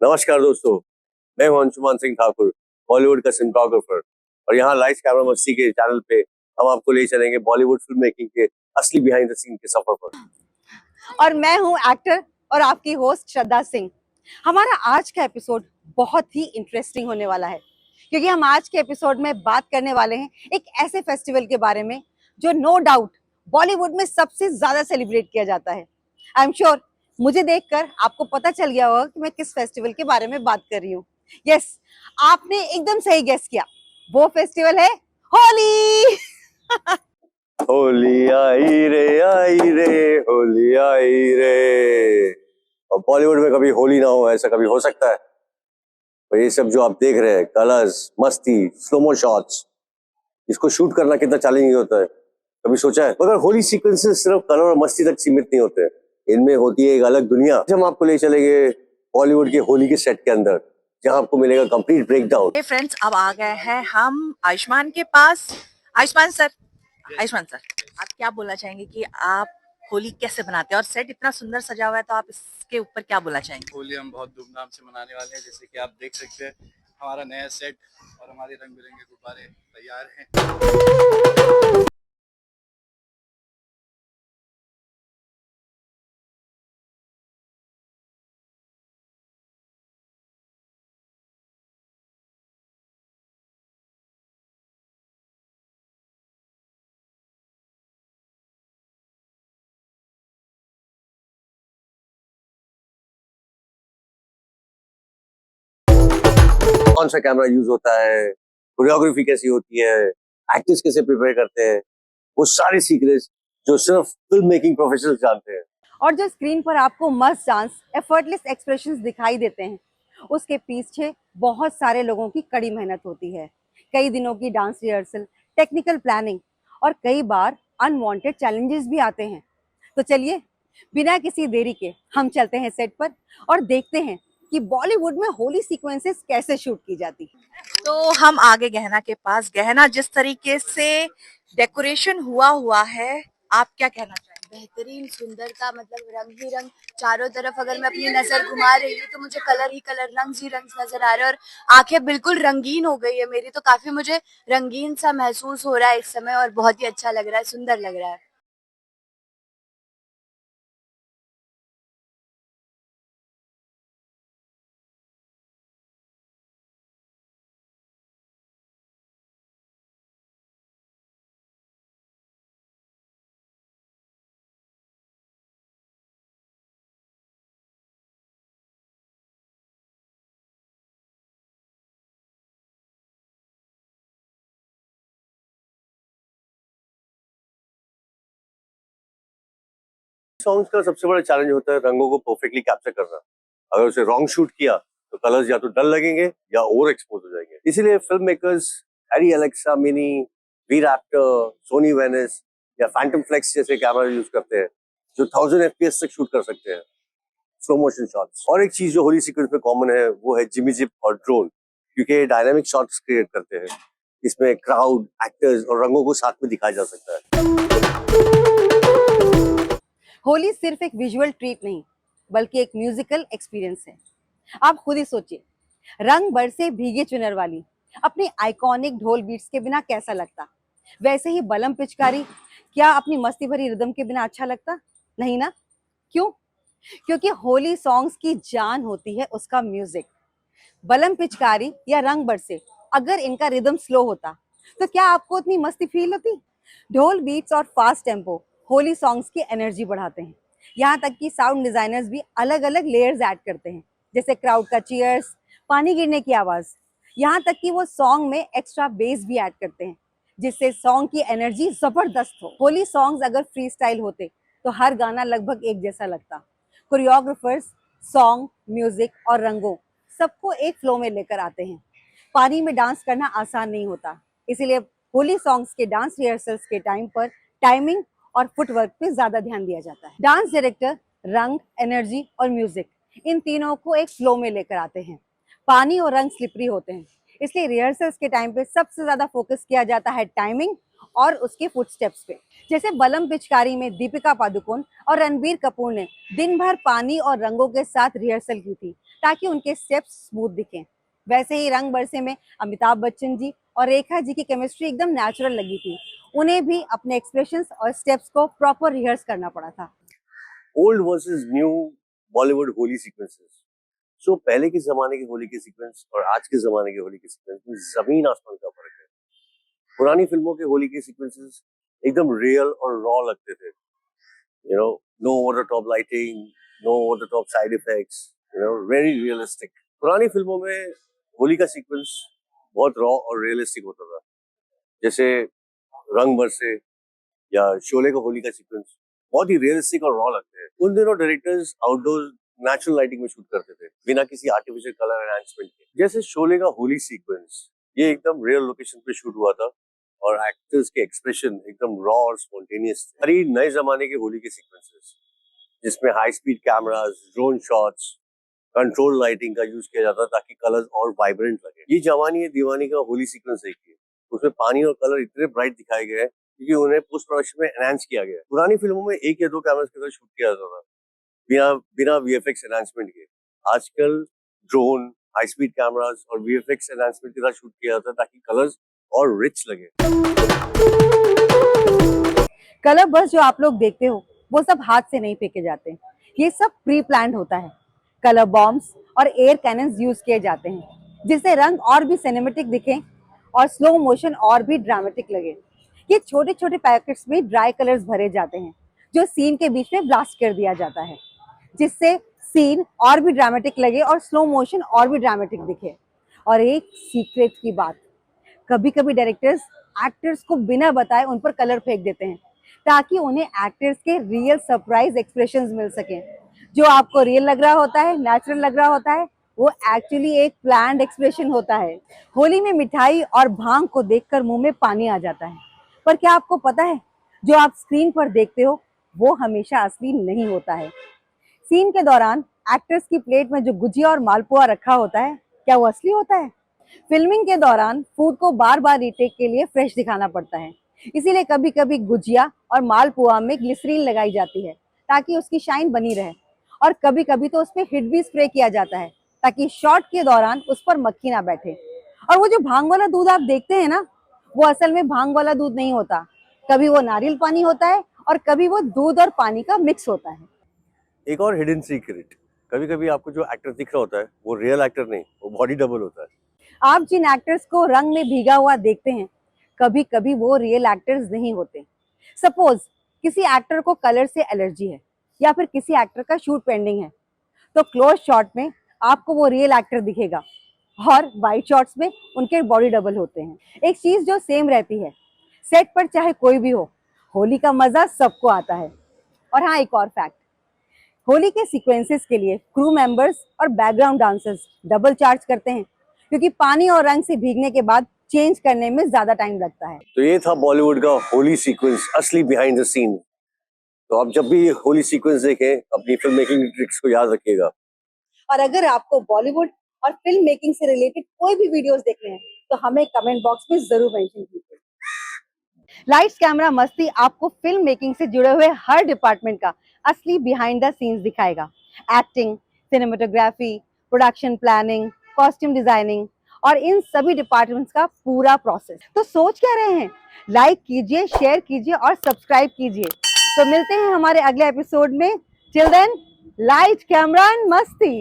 नमस्कार दोस्तों, मैं हूं अंशुमान सिंह ठाकुर, बॉलीवुड का सिनेमाटोग्राफर। और यहाँ लाइट्स कैमरा मस्ती के चैनल पे हम आपको ले चलेंगे बॉलीवुड फिल्म मेकिंग के असली बिहाइंड द सीन के सफर पर। और मैं हूं एक्टर और आपकी होस्ट श्रद्धा सिंह। हमारा आज का एपिसोड बहुत ही इंटरेस्टिंग होने वाला है, क्योंकि हम आज के एपिसोड में बात करने वाले हैं एक ऐसे फेस्टिवल के बारे में जो नो डाउट बॉलीवुड में सबसे ज्यादा सेलिब्रेट किया जाता है। आई एम श्योर मुझे देखकर आपको पता चल गया होगा कि मैं किस फेस्टिवल के बारे में बात कर रही हूँ। यस, आपने एकदम सही गेस किया। वो फेस्टिवल है होली। होली आई रे, होली आई रे। और बॉलीवुड में कभी होली ना हो, ऐसा कभी हो सकता है? और ये सब जो आप देख रहे हैं, कलर्स, मस्ती, स्लोमो शॉट्स, इसको शूट करना कितना चैलेंजिंग होता है, कभी सोचा है? मगर होली सीक्वेंसेस सिर्फ कलर और मस्ती तक सीमित नहीं होते, इनमें होती है एक अलग दुनिया। हम आपको ले चलेंगे बॉलीवुड के होली के सेट के अंदर, जहां आपको मिलेगा कंप्लीट ब्रेकडाउन। फ्रेंड्स, अब आ गए हैं हम आयुष्मान के पास। आयुष्मान सर, आयुष्मान सर, आप क्या बोलना चाहेंगे कि आप होली कैसे बनाते हैं? और सेट इतना सुंदर सजा हुआ है, तो आप इसके ऊपर क्या बोलना चाहेंगे? होली हम बहुत धूमधाम से मनाने वाले हैं। जैसे कि आप देख सकते हैं, हमारा नया सेट और हमारे रंग बिरंगे गुब्बारे तैयार हैं। कौन सा कैमरा यूज होता है, कोरियोग्राफी कैसी होती है, एक्टर्स कैसे प्रिपेयर करते हैं, वो सारे सीक्रेट्स जो सिर्फ फिल्म मेकिंग प्रोफेशनल्स जानते हैं। और जो स्क्रीन पर आपको मस्त डांस, एफर्टलेस एक्सप्रेशंस दिखाई देते हैं, उसके पीछे बहुत सारे लोगों की कड़ी मेहनत होती है। कई दिनों की डांस रिहर्सल, टेक्निकल प्लानिंग और कई बार अनवांटेड चैलेंजेस भी आते हैं। तो चलिए, बिना किसी देरी के हम चलते हैं सेट पर और देखते हैं कि बॉलीवुड में होली सीक्वेंसेस कैसे शूट की जाती है। तो हम आगे गहना के पास। गहना, जिस तरीके से डेकोरेशन हुआ है, आप क्या कहना चाहेंगे? बेहतरीन सुंदरता, मतलब रंग ही रंग चारों तरफ। अगर मैं अपनी नजर घुमा रही हूँ तो मुझे कलर ही कलर, रंग ही रंग नजर आ रहे हैं और आंखें बिल्कुल रंगीन हो गई है मेरी। तो काफी मुझे रंगीन सा महसूस हो रहा है इस समय और बहुत ही अच्छा लग रहा है, सुंदर लग रहा है। सॉन्ग्स का सबसे बड़ा चैलेंज होता है रंगों को परफेक्टली कैप्चर करना। अगर उसे रॉन्ग शूट किया तो कलर्स या तो डल लगेंगे या ओवर एक्सपोज हो जाएंगे। इसीलिए film makers ARRI Alexa mini, V Raptor, Sony Venice या फैंटम फ्लेक्स जैसे कैमरा यूज करते हैं, जो 1000 FPS तक शूट कर सकते हैं स्लो मोशन शॉट्स। और एक चीज जो होली सीक्वेंस में कॉमन है वो है जिमी जिप और ड्रोन, क्योंकि डायनामिक शॉट्स क्रिएट करते हैं। इसमें क्राउड, एक्टर्स और रंगों को साथ में दिखाया जा सकता है। होली सिर्फ एक विजुअल ट्रीट नहीं, बल्कि एक म्यूजिकल एक्सपीरियंस है। आप खुद ही सोचिए, रंग बरसे भीगे चुनर वाली अपनी आइकॉनिक ढोल बीट्स के बिना कैसा लगता। वैसे ही बलम पिचकारी क्या अपनी मस्ती भरी रिदम के बिना अच्छा लगता? नहीं ना। क्यों? क्योंकि होली सॉन्ग्स की जान होती है उसका म्यूजिक। बलम पिचकारी या रंग बरसे, अगर इनका रिदम स्लो होता तो क्या आपको उतनी मस्ती फील होती? ढोल बीट्स और फास्ट टेम्पो होली सॉन्ग्स की एनर्जी बढ़ाते हैं। यहाँ तक कि साउंड डिजाइनर्स भी अलग अलग लेयर्स ऐड करते हैं, जैसे क्राउड का चीयर्स, पानी गिरने की आवाज। यहाँ तक कि वो सॉन्ग में एक्स्ट्रा बेस भी ऐड करते हैं, जिससे सॉन्ग की एनर्जी जबरदस्त हो। होली सॉन्ग्स अगर फ्री स्टाइल होते तो हर गाना लगभग एक जैसा लगता। कोरियोग्राफर्स सॉन्ग, म्यूजिक और रंगों सबको एक फ्लो में लेकर आते हैं। पानी में डांस करना आसान नहीं होता, इसीलिए होली सॉन्ग्स के डांस रिहर्सल्स के टाइम पर टाइमिंग और फुटवर्क पे ज्यादा ध्यान दिया जाता है। डांस डायरेक्टर रंग, एनर्जी और म्यूजिक, इन तीनों को एक फ्लो में लेकर आते हैं। पानी और रंग स्लिपरी होते हैं, इसलिए रिहर्सल्स के टाइम पे सबसे ज्यादा फोकस किया जाता है टाइमिंग और उसके फुटस्टेप्स पे। जैसे बलम पिचकारी में दीपिका पादुकोण और रणबीर कपूर ने दिन भर पानी और रंगों के साथ रिहर्सल की थी, ताकि उनके स्टेप्स स्मूथ दिखें। वैसे ही रंग बरसे में अमिताभ बच्चन जी और रेखा जी की केमिस्ट्री एकदम नेचुरल लगी थी। उन्हें भी अपने एक्सप्रेशंस और स्टेप्स को प्रॉपर रिहर्स करना पड़ा था। Old versus new Bollywood Holi sequences. So पहले के जमाने के होली के सीक्वेंस और आज के जमाने के होली के सीक्वेंस में जमीन आसमान का फर्क है। पुरानी फिल्मों के होली के सीक्वेंसेस एकदम रियल और रॉ लगते थे। No over the top lighting, no over the top side effects, very realistic. पुरानी फिल्मों में होली का सीक्वेंस बहुत रॉ और रियलिस्टिक होता था। जैसे रंग बरसे या शोले का होली का सीक्वेंस बहुत ही रियलिस्टिक और रॉ लगते हैं। उन दिनों डायरेक्टर्स आउटडोर नेचुरल लाइटिंग में शूट करते थे बिना किसी आर्टिफिशियल कलर एनहांसमेंट के। जैसे शोले का होली सीक्वेंस, ये एकदम रियल लोकेशन पे शूट हुआ था और एक्टर्स के एक्सप्रेशन एकदम रॉ और स्पॉन्टेनियस थे। अरे नए जमाने के होली के सीक्वेंसेस जिसमें high speed cameras, drone shots, control lighting का यूज किया जाता ताकि कलर्स और वाइब्रेंट लगे। ये जवानी है दीवानी का होली सीक्वेंस देखिए, उसमें पानी और कलर इतने ब्राइट दिखाए गए हैं क्योंकि उन्हें पोस्ट प्रोडक्शन में एनहांस किया गया है। पुरानी फिल्मों में एक या दो कैमरास के साथ शूट किया जाता था बिना वीएफएक्स एनहांसमेंट के। आजकल ड्रोन, हाई स्पीड कैमरास और वीएफएक्स एनहांसमेंट के साथ शूट किया जाता है ताकि कलर्स और रिच लगे। कलर बस जो आप लोग देखते हो वो सब हाथ से नहीं फेंके जाते, ये सब प्री प्लान्ड होता है। कलर बॉम्ब्स और एयर कैनन्स यूज किए जाते हैं जिससे रंग और भी सिनेमेटिक दिखे और स्लो मोशन और भी ड्रामेटिक लगे। ये छोटे छोटे पैकेट्स में ड्राई कलर्स भरे जाते हैं जो सीन के बीच में ब्लास्ट कर दिया जाता है जिससे सीन और भी ड्रामेटिक लगे और स्लो मोशन और भी ड्रामेटिक दिखे। और एक सीक्रेट की बात, कभी कभी डायरेक्टर्स एक्टर्स को बिना बताए उन पर कलर फेंक देते हैं ताकि उन्हें एक्टर्स के रियल सरप्राइज एक्सप्रेशंस मिल सके। जो आपको रियल लग रहा होता है, नेचुरल लग रहा होता है, वो एक्चुअली एक प्लान्ड एक्सप्रेशन होता है। होली में मिठाई और भांग को देखकर मुंह में पानी आ जाता है, पर क्या आपको पता है जो आप स्क्रीन पर देखते हो वो हमेशा असली नहीं होता है। सीन के दौरान एक्टर्स की प्लेट में जो गुजिया और मालपुआ रखा होता है, क्या वो असली होता है? फिल्मिंग के दौरान फूड को बार बार रीटेक के लिए फ्रेश दिखाना पड़ता है, इसीलिए कभी कभी गुजिया और मालपुआ में ग्लिसरीन लगाई जाती है ताकि उसकी शाइन बनी रहे, और कभी कभी तो उसमें हिट भी स्प्रे किया जाता है ताकि शॉट के दौरान उस पर मक्खी ना बैठे। और वो जो भांग वाला दूध आप देखते हैं ना, वो असल में भांग वाला दूध नहीं होता, कभी वो नारियल पानी होता है और कभी वो दूध और पानी का मिक्स होता है। एक और हिडन सीक्रेट, कभी कभी आपको जो एक्टर दिख रहा होता है वो रियल एक्टर नहीं, वो बॉडी डबल होता है। आप जिन एक्टर्स को रंग में भीगा हुआ देखते हैं, कभी कभी वो रियल एक्टर्स नहीं होते। सपोज किसी एक्टर को कलर से एलर्जी है या फिर किसी एक्टर का शूट पेंडिंग है, तो क्लोज शॉट में आपको वो रियल एक्टर दिखेगा और वाइड शॉट्स में उनके बॉडी डबल होते हैं। एक चीज जो सेम रहती है, सेट पर चाहे कोई भी हो, होली का मजा सबको आता है। और हाँ, एक और फैक्ट, होली के सीक्वेंसेस के लिए क्रू मेंबर्स और बैकग्राउंड डांसर्स डबल चार्ज करते हैं क्योंकि पानी और रंग से भीगने के बाद चेंज करने में ज्यादा टाइम लगता है। तो ये था बॉलीवुड का होली सीक्वेंस, असली बिहाइंड द सीन। तो आप जब भी होली सीक्वेंस देखें अपनी फिल्म मेकिंग ट्रिक्स को याद रखिएगा। और अगर आपको बॉलीवुड और फिल्म मेकिंग से रिलेटेड कोई भी वीडियोस देखने हैं तो हमें कमेंट बॉक्स में जरूर मेंशन कीजिए। लाइट्स कैमरा मस्ती आपको फिल्म मेकिंग से जुड़े हुए हर डिपार्टमेंट का असली बिहाइंड द सीन्स दिखाएगा। Acting, cinematography, production planning, costume designing और इन सभी डिपार्टमेंट्स का पूरा प्रोसेस। तो सोच क्या रहे हैं? लाइक कीजिए, शेयर कीजिए और सब्सक्राइब कीजिए। तो मिलते हैं हमारे अगले एपिसोड में। Till then, light camera and मस्ती।